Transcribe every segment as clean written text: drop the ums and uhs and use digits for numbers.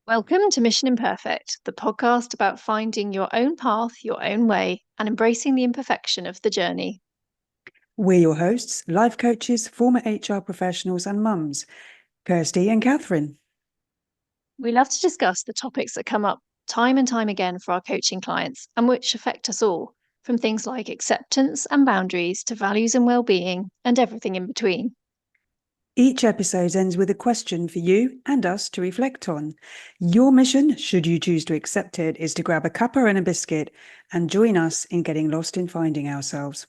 Welcome to Mission Imperfect, the podcast about finding your own path, your own way, and embracing the imperfection of the journey. We're your hosts, life coaches, former HR professionals, and mums, Kirsty and Kathryn. We love to discuss the topics that come up time and time again for our coaching clients and which affect us all, from things like acceptance and boundaries to values and well-being and everything in between. Each episode ends with a question for you and us to reflect on. Your mission, should you choose to accept it, is to grab a cuppa and a biscuit and join us in getting lost in finding ourselves.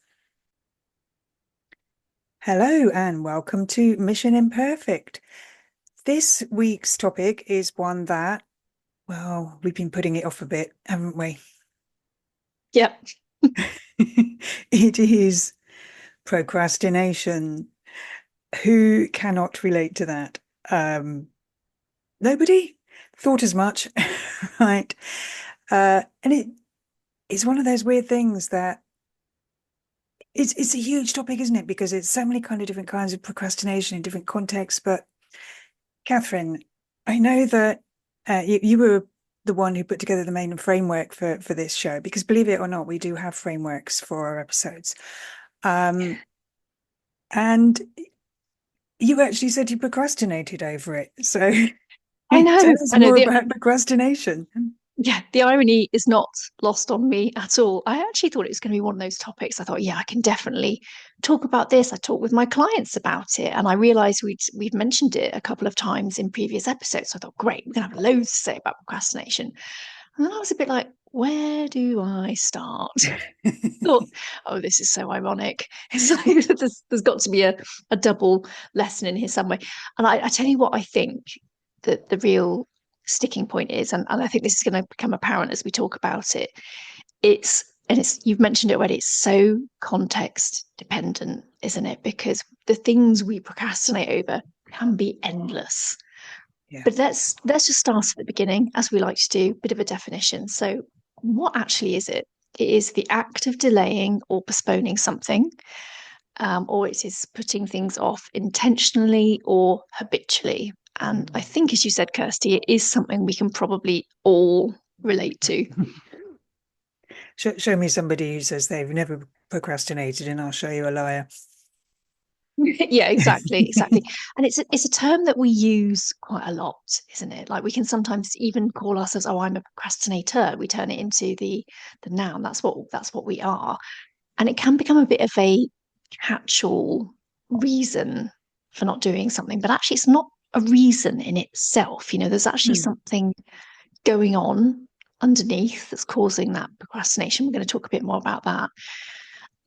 Hello and welcome to Mission Imperfect. This week's topic is one that, well, we've been putting it off a bit, haven't we? Yep. It is procrastination. Who cannot relate to that? Nobody thought as much, right? And it's one of those weird things that it's a huge topic, isn't it? Because it's so many kind of different kinds of procrastination in different contexts. But Kathryn, I know that you were the one who put together the main framework for this show, because believe it or not, we do have frameworks for our episodes. And you actually said you procrastinated over it. So I know. tell us I know. more about procrastination. Yeah, the irony is not lost on me at all. I actually thought it was going to be one of those topics. I thought, yeah, I can definitely talk about this. I talk with my clients about it, and I realised we'd mentioned it a couple of times in previous episodes. So I thought, great, we're going to have loads to say about procrastination. And then I was a bit like, where do I start? Thought, oh, this is so ironic. It's like there's got to be a double lesson in here somewhere. And I tell you what, I think that the real sticking point is, and I think this is going to become apparent as we talk about it. It's you've mentioned it already. It's so context dependent, isn't it? Because the things we procrastinate over can be endless. Yeah. But let's just start at the beginning, as we like to do, bit of a definition. So, what actually is it? It is the act of delaying or postponing something, or it is putting things off intentionally or habitually. And I think, as you said, Kirsty, it is something we can probably all relate to. Show me somebody who says they've never procrastinated, and I'll show you a liar. Yeah, exactly. And it's a term that we use quite a lot, isn't it? Like we can sometimes even call ourselves, oh, I'm a procrastinator. We turn it into the noun. That's what we are. And it can become a bit of a catch-all reason for not doing something, but actually it's not a reason in itself. There's actually something going on underneath that's causing that procrastination. We're going to talk a bit more about that.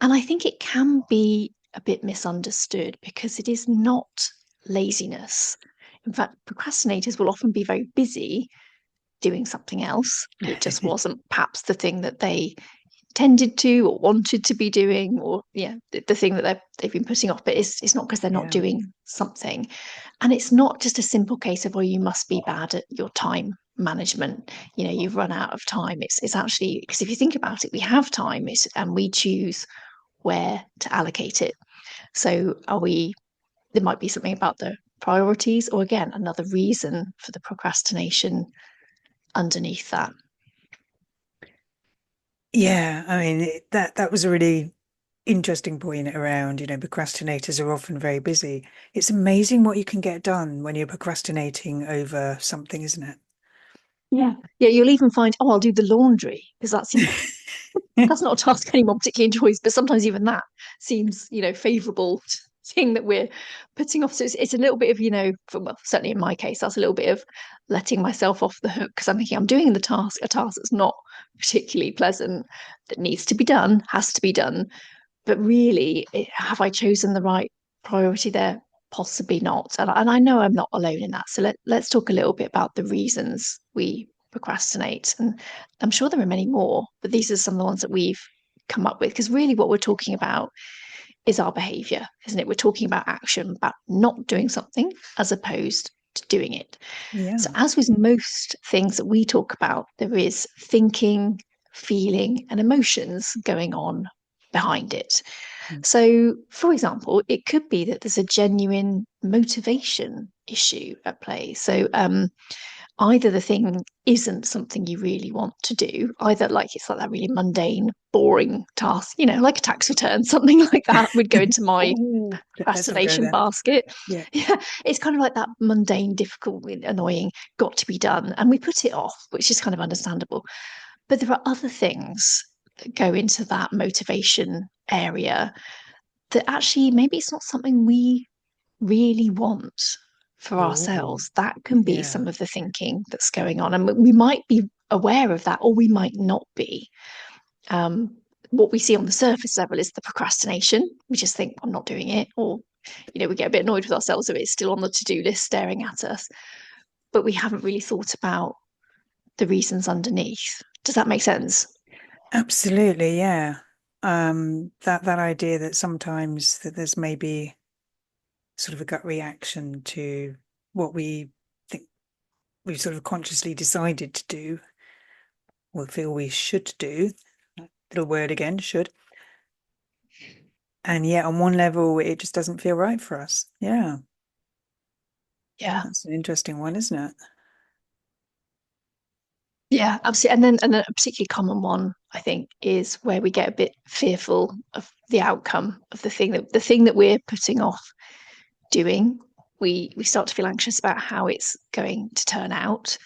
And I think it can be a bit misunderstood because it is not laziness. In fact, procrastinators will often be very busy doing something else, but it just wasn't perhaps the thing that they tended to or wanted to be doing, or the thing that they've been putting off. But it's not because they're not doing something. And it's not just a simple case of, well, you must be bad at your time management, you've run out of time. It's actually, because if you think about it, we have time, and we choose where to allocate it. So there might be something about the priorities, or again, another reason for the procrastination underneath that. Yeah, I mean, that was a really interesting point around, procrastinators are often very busy. It's amazing what you can get done when you're procrastinating over something, isn't it? Yeah, you'll even find, oh, I'll do the laundry because that's not a task anyone particularly enjoys, but sometimes even that seems, favourable thing that we're putting off. So it's a little bit of, well, certainly in my case, that's a little bit of letting myself off the hook because I'm thinking I'm doing a task that's not particularly pleasant, that needs to be done, has to be done. But really, have I chosen the right priority there? Possibly not. And I know I'm not alone in that. So let's talk a little bit about the reasons we procrastinate. And I'm sure there are many more, but these are some of the ones that we've come up with. Because really, what we're talking about is our behavior, isn't it? We're talking about action, about not doing something as opposed to doing it. Yeah. So, as with most things that we talk about, there is thinking, feeling, and emotions going on behind it. So, for example, it could be that there's a genuine motivation issue at play. So, either the thing isn't something you really want to do, either like it's like that really mundane, boring task, like a tax return, something like that would go into my Oh, let's not go procrastination there. basket. Yeah. Yeah, it's kind of like that mundane, difficult, annoying, got to be done. And we put it off, which is kind of understandable. But there are other things that go into that motivation area that actually maybe it's not something we really want for Oh, ourselves. That can be yeah. some of the thinking that's going on. And we might be aware of that, or we might not be. Um, what we see on the surface level is the procrastination. We just think, I'm not doing it. Or, we get a bit annoyed with ourselves if it's still on the to do list staring at us. But we haven't really thought about the reasons underneath. Does that make sense? Absolutely, yeah. That idea that sometimes that there's maybe sort of a gut reaction to what we think we've sort of consciously decided to do or feel we should do. Little word again, should. And yet on one level it just doesn't feel right for us. Yeah. Yeah. That's an interesting one, isn't it? Yeah, absolutely. And then a particularly common one, I think, is where we get a bit fearful of the outcome of the thing that we're putting off doing. We start to feel anxious about how it's going to turn out.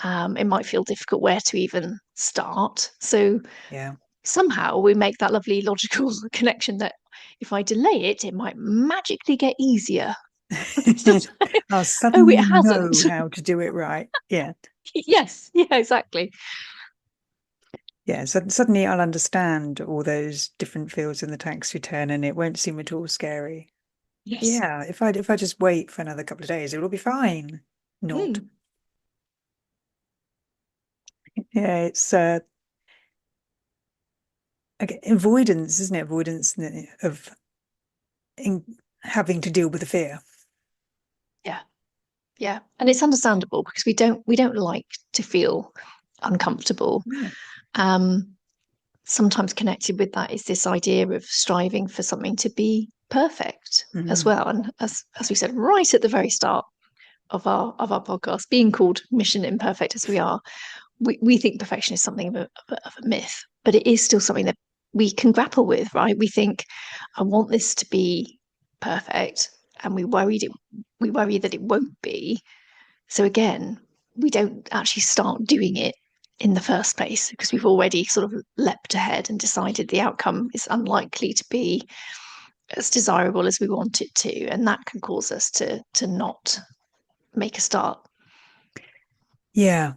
It might feel difficult where to even start. So Yeah. somehow we make that lovely logical connection that if I delay it, it might magically get easier. It's just I'll oh, it suddenly hasn't. know how to do it right. Yeah. Yes, yeah, exactly. Yeah. So suddenly I'll understand all those different fields in the tax return and it won't seem at all scary. Yes. Yeah. If I just wait for another couple of days, it will be fine. Not. Mm. Yeah, it's okay, avoidance, isn't it? Avoidance of in, having to deal with the fear. Yeah. Yeah, and it's understandable because we don't like to feel uncomfortable. No. Um, Sometimes connected with that is this idea of striving for something to be perfect as Mm. well. And as we said right at the very start of our podcast, being called Mission Imperfect as we are, we think perfection is something of a myth, but it is still something that we can grapple with, right? We think, I want this to be perfect, and we worry that it won't be. So again, we don't actually start doing it in the first place because we've already sort of leapt ahead and decided the outcome is unlikely to be as desirable as we want it to, and that can cause us to not make a start. Yeah.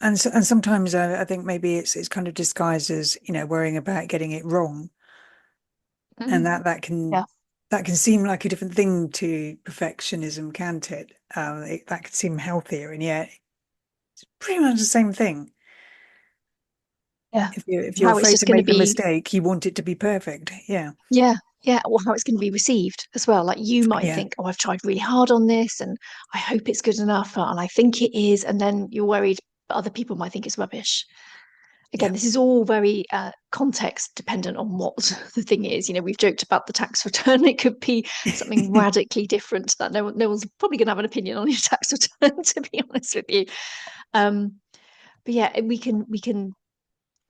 And sometimes I think maybe it's kind of disguised as, worrying about getting it wrong. And Mm. Yeah, that can seem like a different thing to perfectionism, can't it? That could seem healthier, and yet it's pretty much the same thing. yeah. If you're How it's afraid just to going to make a be, mistake, you want it to be perfect. Yeah. yeah, yeah, or how it's going to be received as well. Like you might Yeah. think, oh, I've tried really hard on this and I hope it's good enough and I think it is. And then you're worried other people might think it's rubbish. Yeah. Again, this is all very context dependent on what the thing is. We've joked about the tax return. It could be something radically different to that. No one's probably going to have an opinion on your tax return, to be honest with you. Um, but yeah, we can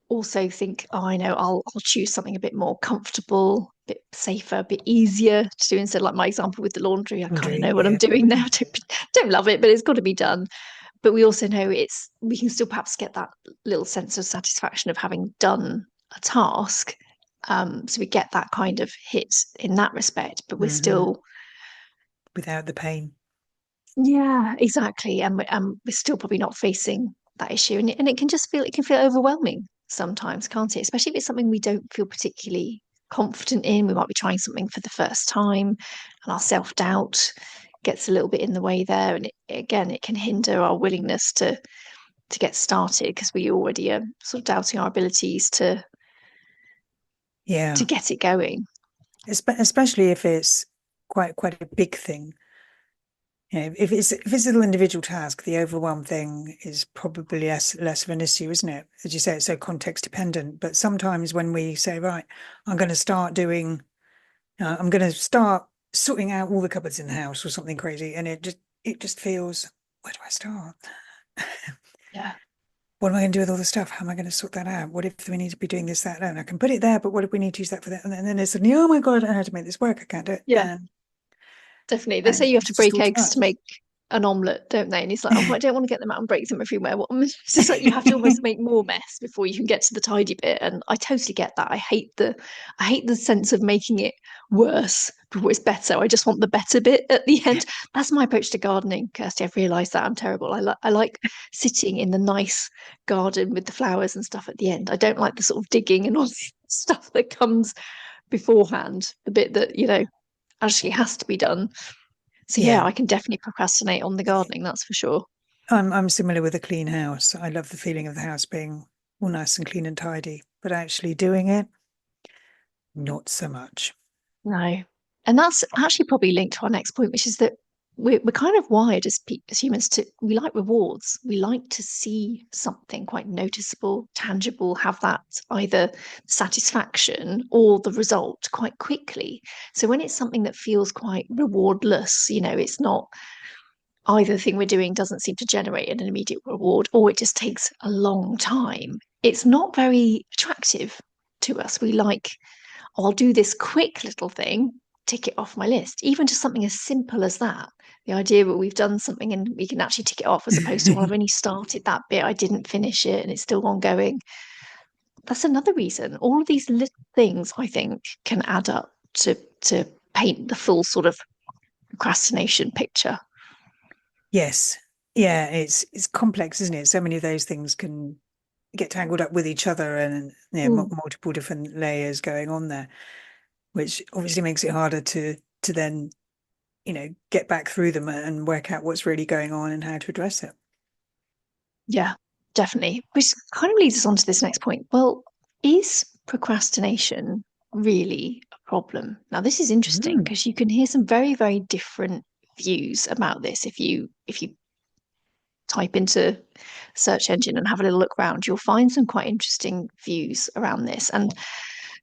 also think, oh, I know, I'll choose something a bit more comfortable, a bit safer, a bit easier to do instead. Like my example with the laundry, I kind of Laundry, know what I'm yeah. doing now. Don't love it, but it's got to be done. But we also know we can still perhaps get that little sense of satisfaction of having done a task. So we get that kind of hit in that respect, but we're Hmm. still, Without the pain. yeah, exactly, and we're still probably not facing that issue, and it can feel overwhelming sometimes, can't it? Especially if it's something we don't feel particularly confident in. We might be trying something for the first time, and our self doubt gets a little bit in the way there, and again, it can hinder our willingness to get started because we already are sort of doubting our abilities to Yeah. get it going. Especially if it's quite a big thing. If it's a little individual task, the overwhelm thing is probably less of an issue, isn't it? As you say, it's so context dependent. But sometimes when we say, right, I'm going to start doing, I'm going to start sorting out all the cupboards in the house or something crazy, and it just feels, where do I start? what am I going to do with all the stuff? How am I going to sort that out? What if we need to be doing this, that, and I can put it there, but what if we need to use that for that? And then it's suddenly, oh my God, I don't know how to make this work. I can't do it. Yeah, definitely. They say you have It's to just break all too eggs to much. make an omelette, don't they? And he's like, oh, I don't want to get them out and break them everywhere. What? It's just like you have to almost make more mess before you can get to the tidy bit. And I totally get that. I hate the sense of making it worse before it's better. I just want the better bit at the end. That's my approach to gardening, Kirsty. I've realised that I'm terrible. I like sitting in the nice garden with the flowers and stuff at the end. I don't like the sort of digging and all the stuff that comes beforehand. The bit that actually has to be done. So yeah, Yeah. I can definitely procrastinate on the gardening, that's for sure. I'm similar with a clean house. I love the feeling of the house being all nice and clean and tidy, but actually doing it, not so much. No. And that's actually probably linked to our next point, which is that we're kind of wired as humans to we like rewards. We like to see something quite noticeable, tangible, have that either satisfaction or the result quite quickly. So when it's something that feels quite rewardless, it's not either thing we're doing doesn't seem to generate an immediate reward or it just takes a long time, it's not very attractive to us. We like, oh, I'll do this quick little thing, tick it off my list, even just something as simple as that. The idea that we've done something and we can actually tick it off as opposed to, well, I've only started that bit, I didn't finish it, and it's still ongoing. That's another reason. All of these little things, I think, can add up to paint the full sort of procrastination picture. Yes. Yeah, it's complex, isn't it? So many of those things can get tangled up with each other and Mm. multiple different layers going on there, which obviously makes it harder to then, get back through them and work out what's really going on and how to address it. Yeah, definitely. Which kind of leads us on to this next point. Well, is procrastination really a problem? Now, this is interesting Mm. because you can hear some very, very different views about this. If you type into search engine and have a little look around, you'll find some quite interesting views around this. And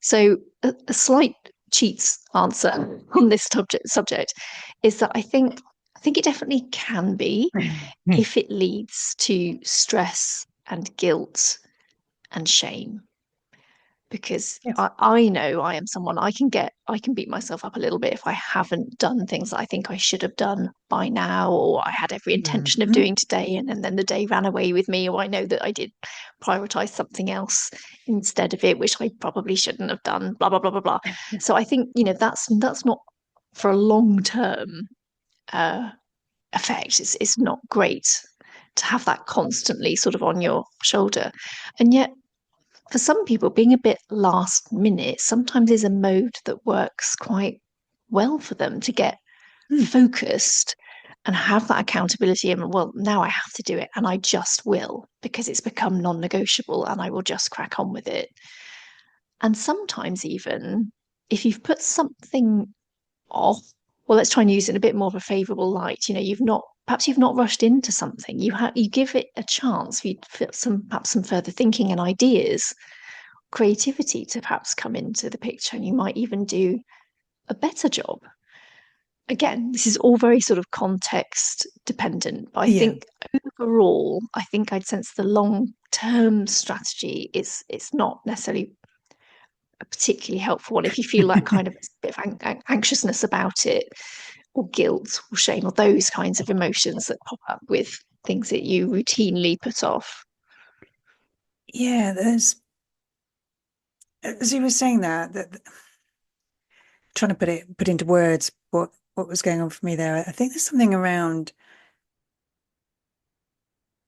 so, a slight cheats answer on this subject is that I think it definitely can be if it leads to stress and guilt and shame. Because Yes. I know I am someone I can beat myself up a little bit if I haven't done things that I think I should have done by now, or I had every intention of Mhm. doing today, and then the day ran away with me, or I know that I did prioritize something else instead of it, which I probably shouldn't have done, blah blah blah blah blah. So I think that's not for a long term uh, effect. It's not great to have that constantly sort of on your shoulder. And yet, for some people, being a bit last minute sometimes is a mode that works quite well for them to get Mm. focused and have that accountability. And well, now I have to do it and I just will because it's become non negotiable and I will just crack on with it. And sometimes, even if you've put something off, well, let's try and use it in a bit more of a favorable light. You've not rushed into something. You give it a chance for you perhaps some further thinking and ideas, creativity to perhaps come into the picture, and you might even do a better job. Again, this is all very sort of context dependent, but I Yeah. think overall, I think I'd sense the long term strategy is it's not necessarily a particularly helpful one if you feel that kind of bit of anxiousness about it, or guilt or shame, or those kinds of emotions that pop up with things that you routinely put off. Yeah, there's as you were saying that trying to put into words what was going on for me there. I think there's something around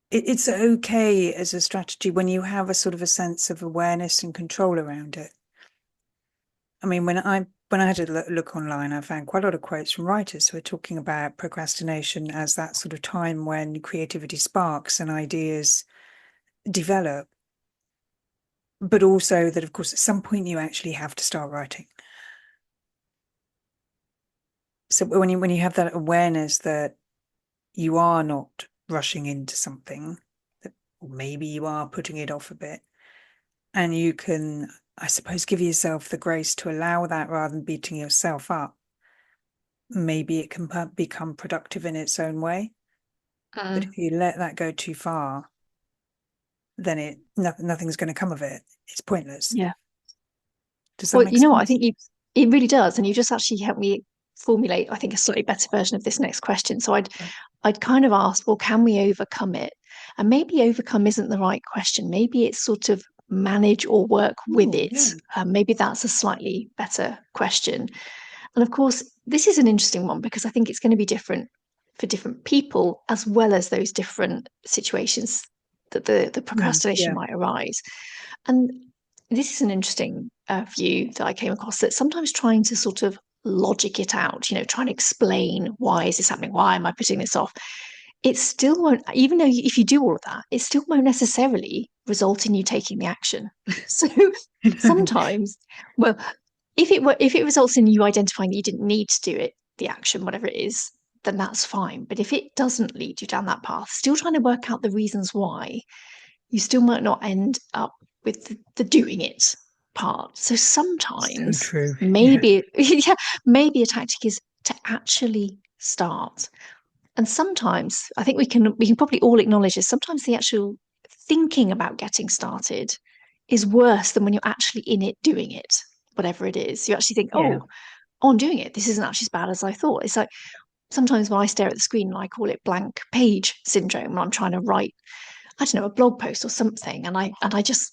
it's okay as a strategy when you have a sort of a sense of awareness and control around it. I mean, when I had a look online, I found quite a lot of quotes from writers who are talking about procrastination as that sort of time when creativity sparks and ideas develop, but also that, of course, at some point you actually have to start writing. So when you have that awareness that you are not rushing into something, that or maybe you are putting it off a bit, and you can, I suppose, give yourself the grace to allow that rather than beating yourself up, maybe it can become productive in its own way. But Mm. if you let that go too far, then nothing's going to come of it. It's pointless. Yeah. Does that Well, make you know what? I sense? think it really does. And you just actually helped me formulate, I think, a slightly better version of this next question. So I'd kind of asked, well, can we overcome it? And maybe overcome isn't the right question. Maybe it's sort of manage or work with Oh, it. yeah. Maybe that's a slightly better question. And of course, this is an interesting one because I think it's going to be different for different people as well as those different situations that the procrastination Yeah. might arise. And this is an interesting view that I came across, that sometimes trying to sort of logic it out, trying to explain, why is this happening? Why am I putting this off? It still won't, even though if you do all of that, it still won't necessarily result in you taking the action. So sometimes, well, if it results in you identifying that you didn't need to do it, the action, whatever it is, then that's fine. But if it doesn't lead you down that path, still trying to work out the reasons why, you still might not end up with the doing it part. So So sometimes true. Yeah. maybe yeah, maybe a tactic is to actually start. And sometimes I think we can probably all acknowledge this. Sometimes the actual thinking about getting started is worse than when you're actually in it doing it, whatever it is. You actually think, Yeah. I'm doing it. This isn't actually as bad as I thought. It's like sometimes when I stare at the screen, I call it blank page syndrome when I'm trying to write, I don't know, a blog post or something, and I just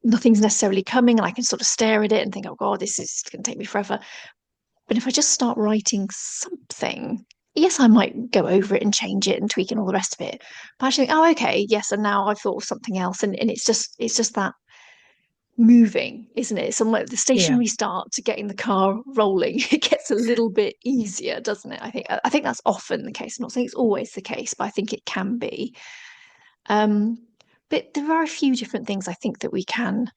nothing's necessarily coming, and I can sort of stare at it and think, oh God, this is going to take me forever. But if I just start writing something, yes, I might go over it and change it and tweak and all the rest of it. But actually, oh, okay, yes, and now I've thought of something else, and it's just that moving, isn't it? Somewhere the Yeah. stationary start to getting the car rolling, it gets a little bit easier, doesn't it? I think that's often the case. I'm not saying it's always the case, but I think it can be. Um, but there are a few different things I think that we can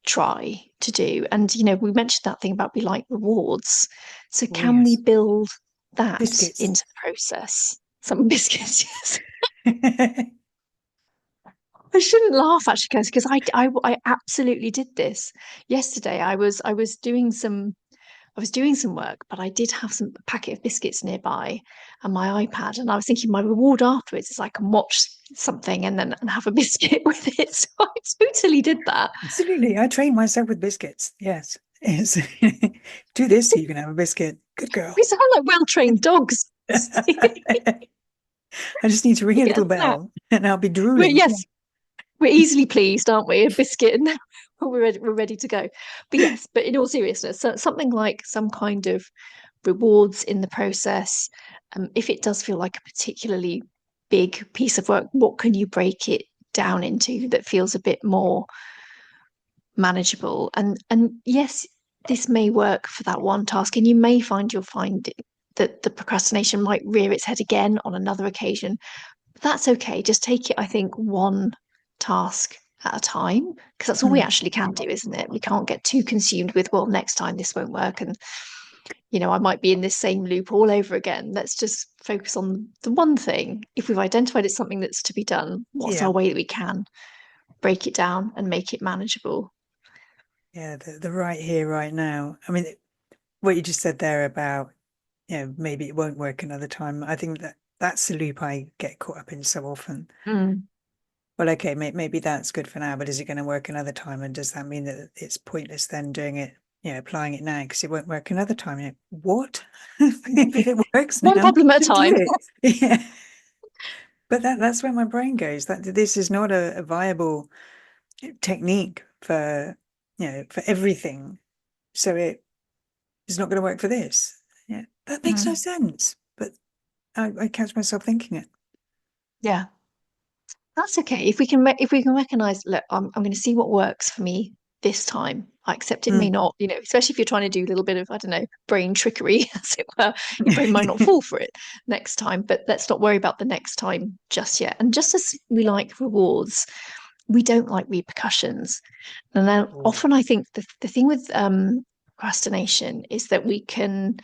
try to do. And, we mentioned that thing about we like rewards. So Oh, can we yes. build that Biscuits. into the process? Some biscuits, yes. I shouldn't laugh actually, because I absolutely did this yesterday. I was doing some work, but I did have some packet of biscuits nearby and my iPad, and I was thinking my reward afterwards is I can watch something and have a biscuit with it. So I totally did that. Absolutely. I train myself with biscuits. Yes. Yes. Do this so you can have a biscuit. Good girl. We sound like well-trained dogs. I just need to ring a Yes, little bell and I'll be drooling. yes, we're easily pleased, aren't we? A biscuit, and we're ready to go. But yes, but in all seriousness, so something like some kind of rewards in the process. If it does feel like a particularly big piece of work, what can you break it down into that feels a bit more manageable? And yes, this may work for that one task, and you'll find that the procrastination might rear its head again on another occasion. But that's okay. Just take it, I think, one task at a time, because that's all we Mm. actually can do, isn't it? We can't get too consumed with, well, next time this won't work, and I might be in this same loop all over again. Let's just focus on the one thing. If we've identified it's something that's to be done, what's Yeah. our way that we can break it down and make it manageable? Yeah. The right here, right now. I mean, what you just said there about, maybe it won't work another time. I think that's the loop I get caught up in so often. Mm. Well, okay, maybe that's good for now, but is it going to work another time? And does that mean that it's pointless then doing it, applying it now because it won't work another time? What? If it works One now, problem at a just do time. it. Yeah. But that's where my brain goes. That this is not a viable technique for, for everything. So it is not going to work for this. Yeah, that makes no Mm. sense. But I catch myself thinking it. Yeah, that's okay. If we can recognize, look, I'm going to see what works for me this time. I accept it may Mm. not, especially if you're trying to do a little bit of, I don't know, brain trickery, as it were. Your brain might not fall for it next time, but let's not worry about the next time just yet. And just as we like rewards, we don't like repercussions. And then Oh. often I think the thing with procrastination is that we can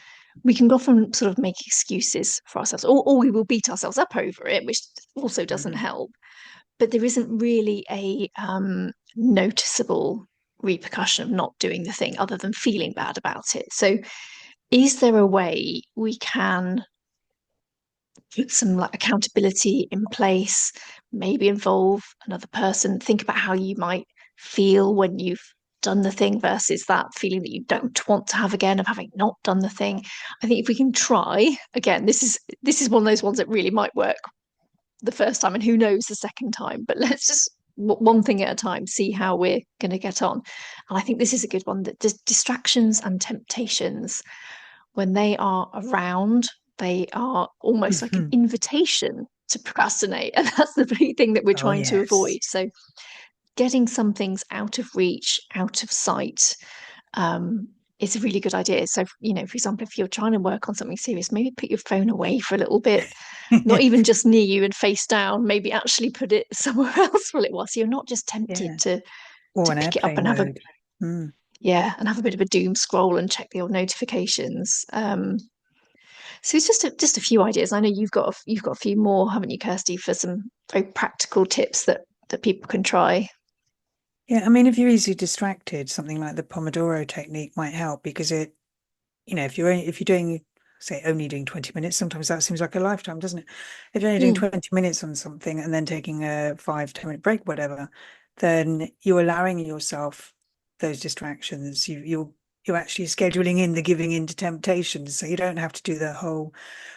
often sort of make excuses for ourselves, or we will beat ourselves up over it, which also doesn't Mm. help. But there isn't really a noticeable repercussion of not doing the thing other than feeling bad about it. So is there a way we can put some like accountability in place, maybe involve another person, think about how you might feel when you've done the thing versus that feeling that you don't want to have again of having not done the thing. I think if we can try again, this is one of those ones that really might work the first time and who knows the second time, but let's just one thing at a time see how we're going to get on. And I think this is a good one, that distractions and temptations, when they are around, they are almost like an invitation to procrastinate. And that's the big thing that we're Oh, trying to avoid. yes. So getting some things out of reach, out of sight, is a really good idea. So, for example, if you're trying to work on something serious, maybe put your phone away for a little bit, not even just near you and face down, maybe actually put it somewhere else for a little while. So you're not just tempted Yeah. to Or an pick it up airplane and have a mode. Mm. yeah, and have a bit of a doom scroll and check the old notifications. So it's just a few ideas. I know you've got a few more, haven't you, Kirsty, for some very practical tips that people can try. Yeah, I mean, if you're easily distracted, something like the Pomodoro technique might help because if you're doing, say, only doing 20 minutes, sometimes that seems like a lifetime, doesn't it? If you're only doing Mm, 20 minutes on something and then taking a 5, 10 minute break, whatever, then you're allowing yourself those distractions. You're actually scheduling in the giving in to temptations. So you don't have to do the whole,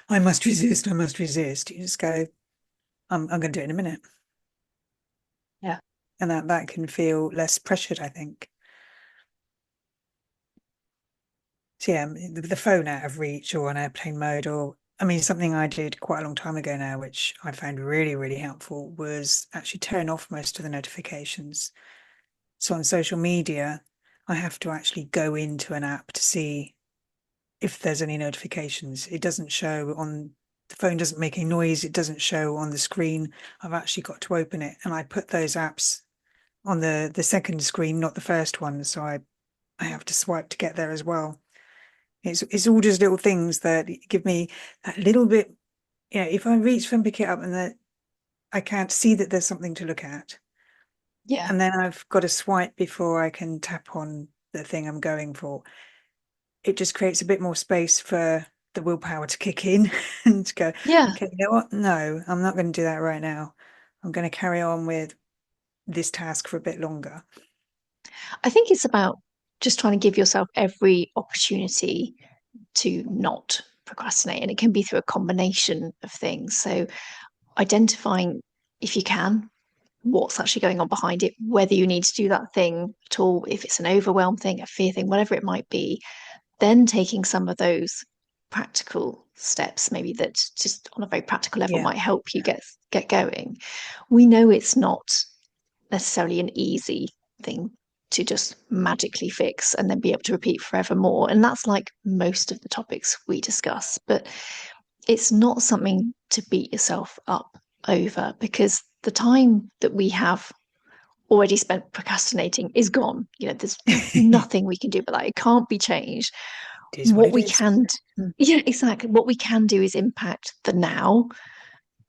I must resist, I must resist. You just go, I'm going to do it in a minute. yeah, And that can feel less pressured, I think. So yeah, the phone out of reach or on airplane mode, or I mean, something I did quite a long time ago now, which I found really, really helpful, was actually turn off most of the notifications. So on social media, I have to actually go into an app to see if there's any notifications. It doesn't show on the phone, doesn't make any noise. It doesn't show on the screen. I've actually got to open it, and I put those apps on the second screen, not the first one. So I have to swipe to get there as well. It's all just little things that give me that little bit. If I reach for and pick it up and that I can't see that there's something to look at, yeah, and then I've got to swipe before I can tap on the thing I'm going for, it just creates a bit more space for the willpower to kick in and to go, yeah. okay, you know what? No, I'm not going to do that right now. I'm going to carry on with this task for a bit longer. I think it's about just trying to give yourself every opportunity to not procrastinate, and it can be through a combination of things. So identifying, if you can, what's actually going on behind it, whether you need to do that thing at all, if it's an overwhelm thing, a fear thing, whatever it might be, then taking some of those practical steps, maybe that just on a very practical level Yeah, might help you get going. We know it's not necessarily an easy thing to just magically fix and then be able to repeat forevermore. And that's like most of the topics we discuss. But it's not something to beat yourself up over, because the time that we have already spent procrastinating is gone. There's it nothing we can do about that. It can't be changed. is what What it we is. can, Mm. yeah, exactly. What we can do is impact the now,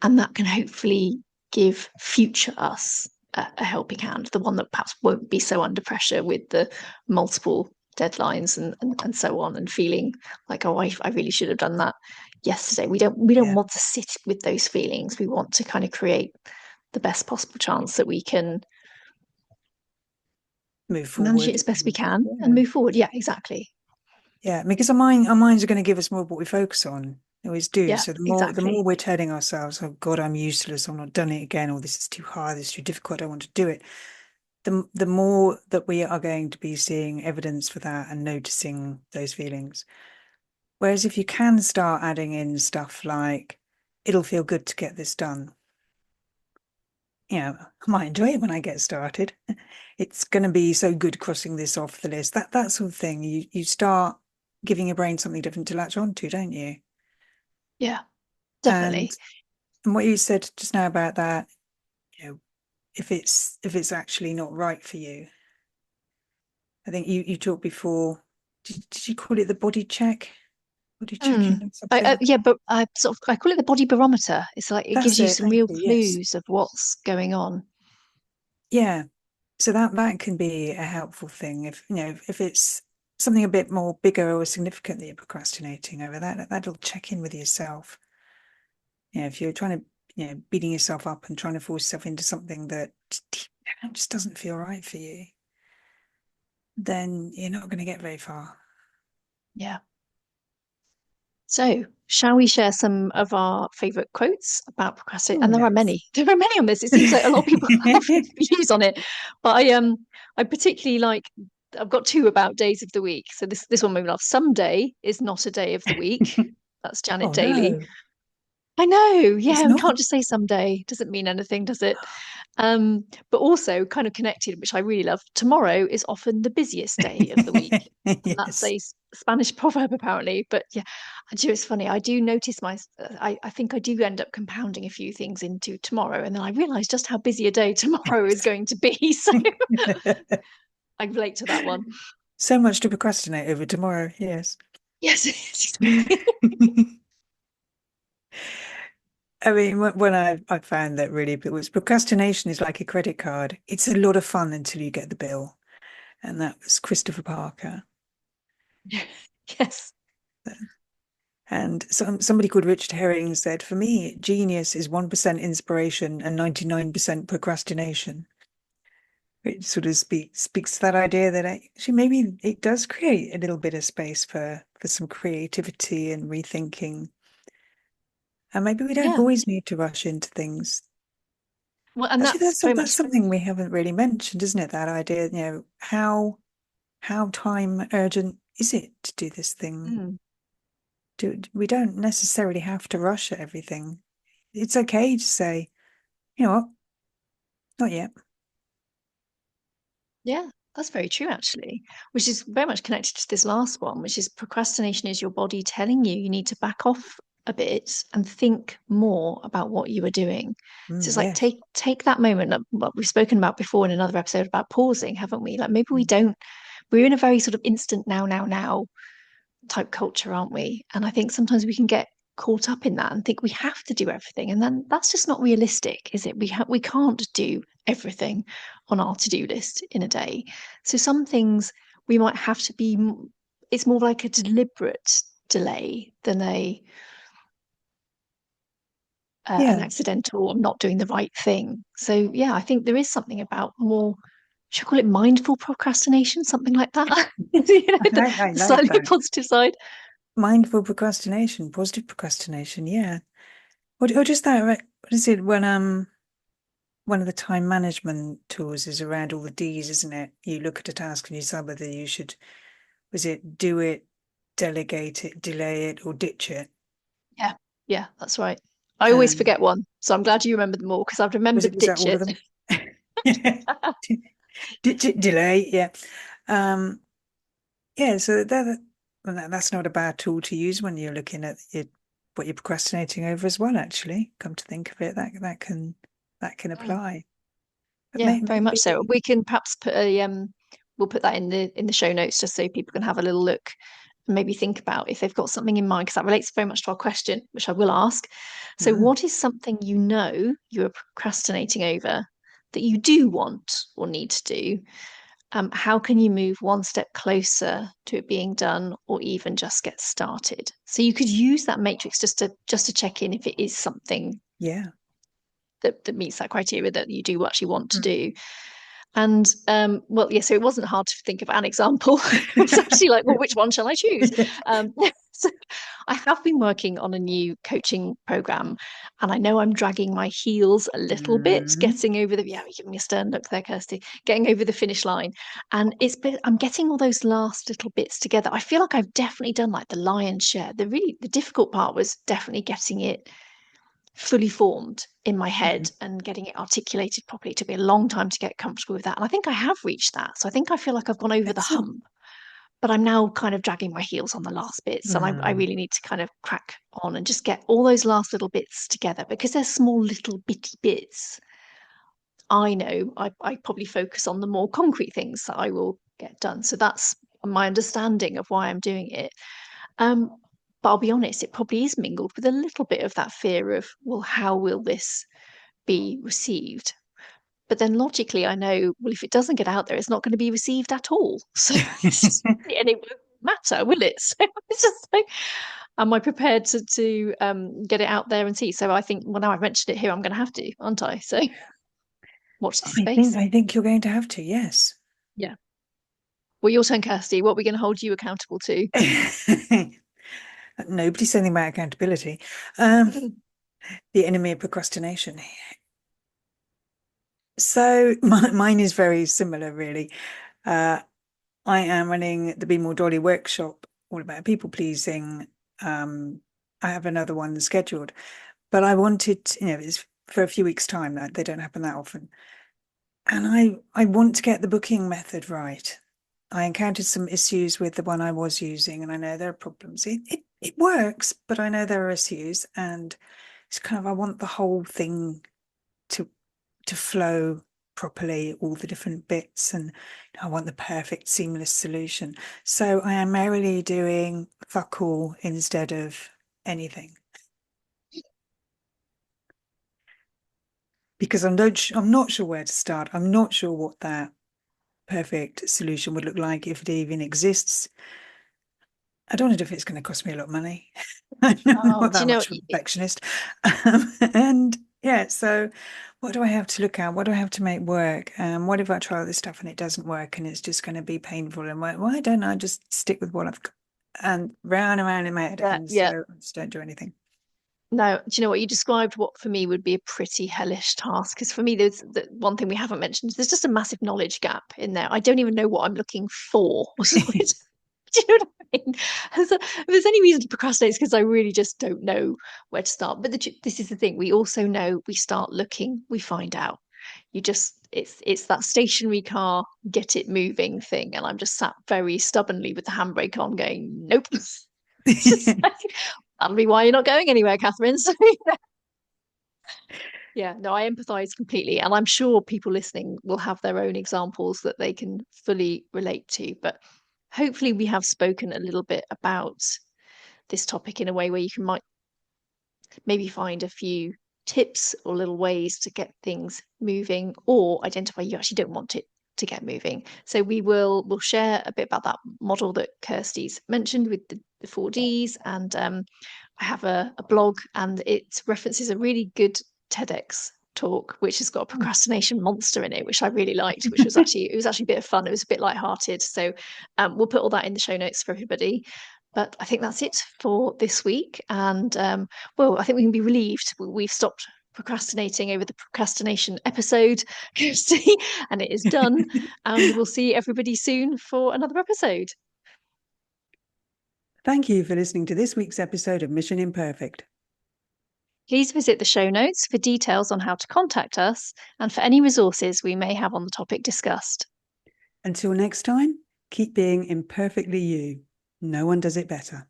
and that can hopefully give future us a helping hand, the one that perhaps won't be so under pressure with the multiple deadlines and so on, and feeling like, oh, I really should have done that yesterday. We don't Yeah, want to sit with those feelings. We want to kind of create the best possible chance that we can move manage it forward. as best we can and Yeah. move forward. Yeah, exactly. Yeah, because our minds are going to give us more of what we focus on. They always do. Yeah, So the more exactly. we're telling ourselves, "Oh God, I'm useless. I'm not done it again," or "This is too hard. This is too difficult. I don't want to do it." The more that we are going to be seeing evidence for that and noticing those feelings. Whereas if you can start adding in stuff like, "It'll feel good to get this done." I might enjoy it when I get started. It's going to be so good crossing this off the list. That sort of thing. You start giving your brain something different to latch on to, don't you? Yeah, And definitely. and what you said just now about that, you know, if it's actually not right for you, I think you talked before. Did you call it the body check? Body Hmm. checking or something? Yeah, but I call it the body barometer. It's like it That's gives you it. some Thank real you. Yes. clues of what's going on. Yeah. So that can be a helpful thing if it's something a bit more bigger or significant that you're procrastinating over, that'll check in with yourself. If you're trying to, beating yourself up and trying to force yourself into something that just doesn't feel right for you, then you're not going to get very far. Yeah. So, shall we share some of our favorite quotes about procrastination? Oh, And there are let's. many. There are many on this. It seems like a lot of people have views on it, but I particularly like. I've got two about days of the week. So this one made me laugh. Someday is not a day of the week. That's Janet Oh Daly. no, I know. it's Yeah, we not. can't just say someday. Doesn't mean anything, does it? But also kind of connected, which I really love. Tomorrow is often the busiest day of the week. And that's Yes. a Spanish proverb, apparently. But yeah, it's funny. I do notice I think I do end up compounding a few things into tomorrow, and then I realize just how busy a day tomorrow is Yes. going to be. So I relate to that one. So much to procrastinate over tomorrow. Yes. Yes, exactly. I mean, when I found that really it was procrastination is like a credit card. It's a lot of fun until you get the bill. And that was Christopher Parker. Yes. And somebody called Richard Herring said, for me, genius is 1% inspiration and 99% procrastination. Which sort of speaks to that idea that actually maybe it does create a little bit of space for some creativity and rethinking. And maybe we don't Yeah. always need to rush into things. Well, and Actually, that's very that's much. something we haven't really mentioned, isn't it? That idea, how time urgent is it to do this thing? Mm, We don't necessarily have to rush at everything. It's okay to say, you know what, not yet. yeah, that's very true, actually, which is very much connected to this last one, which is procrastination is your body telling you need to back off a bit and think more about what you are doing. So it's like Yes. take that moment, like what we've spoken about before in another episode about pausing, haven't we? Like maybe we Mm. don't, we're in a very sort of instant now type culture, aren't we? And I think sometimes we can get caught up in that and think we have to do everything, and then that's just not realistic, is it? We can't do everything on our to-do list in a day. So some things we might have to be. It's more like a deliberate delay than a an Yeah. accidental or not doing the right thing. So yeah, I think there is something about more. Should I call it mindful procrastination, something like that? I The like slightly that. positive side. Mindful procrastination, positive procrastination. Yeah. Or just that, right? What is it when one of the time management tools is around all the D's, isn't it? You look at a task and you decide whether you should, was it do it, delegate it, delay it, or ditch it? Yeah, yeah, that's right. I always Um, forget one, so I'm glad you remembered them all because I've remembered was that ditch all of it. them? Yeah. Ditch it, delay, yeah. Um, yeah, so well, that's not a bad tool to use when you're looking at what you're procrastinating over as well, actually. Come to think of it, that can Mm. apply. But Yeah, very much so. maybe, We can perhaps put a we'll put that in the show notes just so people can have a little look and maybe think about if they've got something in mind because that relates very much to our question, which I will ask. So, mm, what is something you know you are procrastinating over that you do want or need to do? How can you move one step closer to it being done or even just get started? So you could use that matrix just to check in if it is something yeah. that meets that criteria that you do actually want to Mm. do. And well, yeah, so it wasn't hard to think of an example. It's actually like, well, which one shall I choose? So I have been working on a new coaching program, and I know I'm dragging my heels a little bit, Mm. getting over the, yeah, you're giving me a stern look there, Kirsty, getting over the finish line. And I'm getting all those last little bits together. I feel like I've definitely done like the lion's share. The difficult part was definitely getting it fully formed in my head Mm. and getting it articulated properly. It took me a long time to get comfortable with that. And I think I have reached that. So I think I feel like I've gone over the Excellent. hump, but I'm now kind of dragging my heels on the last bits. And I Mm. really need to kind of crack on and just get all those last little bits together because they're small little bitty bits. I know I probably focus on the more concrete things that I will get done. So that's my understanding of why I'm doing it. Um, but I'll be honest, it probably is mingled with a little bit of that fear of, well, how will this be received? But then logically, I know, well, if it doesn't get out there, it's not going to be received at all. So and it won't matter, will it? So it's just like, am I prepared to get it out there and see? So I think, well, now I've mentioned it here, I'm going to have to, aren't I? So watch this space. I think you're going to have to, yes. Yeah. Well, your turn, Kirsty. What are we going to hold you accountable to? Nobody's saying about accountability. Um, the enemy of procrastination. So mine is very similar, really. Uh, I am running the Be More Dolly workshop, all about people pleasing. I have another one scheduled, but I wanted, it's for a few weeks' time. That they don't happen that often, and I want to get the booking method right. I encountered some issues with the one I was using, and I know there are problems. It works, but I know there are issues, and it's kind of I want the whole thing to flow properly, all the different bits, and I want the perfect seamless solution. So I am merrily doing fuck all instead of anything because I'm not sure where to start. I'm not sure what that perfect solution would look like if it even exists. I don't know if it's going to cost me a lot of money. I'm Oh, not do that you know? much of a perfectionist. And yeah, so what do I have to look at? What do I have to make work? What if I try all this stuff and it doesn't work and it's just going to be painful? And why don't I just stick with what I've got? And round and round in my head. And Yeah. so I just don't do anything. No, do you know what you described? What for me would be a pretty hellish task. Because for me, there's the one thing we haven't mentioned. There's just a massive knowledge gap in there. I don't even know what I'm looking for. Do you know what I mean? So if there's any reason to procrastinate, it's because I really just don't know where to start. But this is the thing. We also know we start looking, we find out. You just it's that stationary car, get it moving thing. And I'm just sat very stubbornly with the handbrake on, going, nope. It's just like, that'll be why you're not going anywhere, Kathryn. So yeah, no, I empathize completely. And I'm sure people listening will have their own examples that they can fully relate to. But hopefully, we have spoken a little bit about this topic in a way where you can might maybe find a few tips or little ways to get things moving or identify you actually don't want it to get moving. So we'll share a bit about that model that Kirsty's mentioned with the 4Ds. And I have a blog and it references a really good TEDx talk which has got a procrastination monster in it, which I really liked, which was actually a bit of fun. It was a bit lighthearted. So we'll put all that in the show notes for everybody. But I think that's it for this week. And well, I think we can be relieved. We've stopped procrastinating over the procrastination episode, Kirsty, and it is done. And we'll see everybody soon for another episode. Thank you for listening to this week's episode of Mission Imperfect. Please visit the show notes for details on how to contact us and for any resources we may have on the topic discussed. Until next time, keep being imperfectly you. No one does it better.